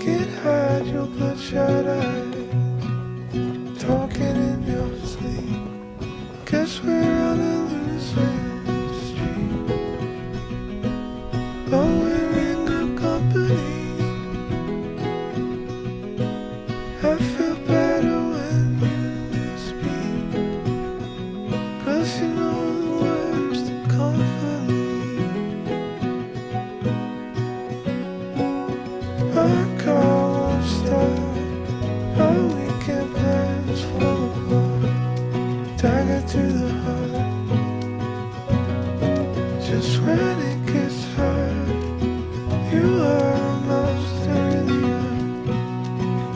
can't hide your bloodshot eyes, talking in your sleep. Guess we're on a losing streak, but we're in good company. I feel better when you speak, 'cause you know the words to comfort me. Our car won't start, our weekend plans fall apart. Dagger to the heart, just when it gets hard. You are a monster, really are,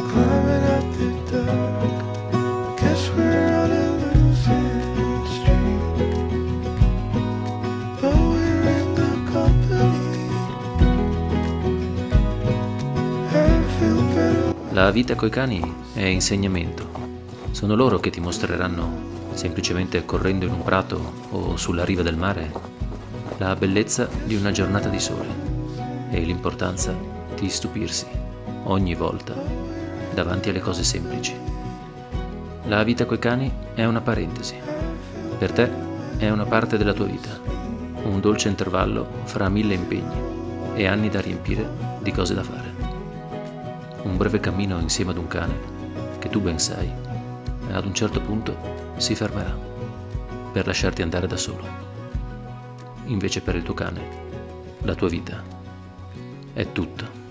climbing up the dark. Guess we're on a losing streak, but we're in good company. I feel better. La vita coi cani è insegnamento. Sono loro che ti mostreranno, semplicemente correndo in un prato o sulla riva del mare, la bellezza di una giornata di sole e l'importanza di stupirsi ogni volta davanti alle cose semplici. La vita coi cani è una parentesi. Per te è una parte della tua vita, un dolce intervallo fra 1000 impegni e anni da riempire di cose da fare. Un breve cammino insieme ad un cane che tu ben sai, ad un certo punto si fermerà per lasciarti andare da solo. Invece per il tuo cane, la tua vita è tutto.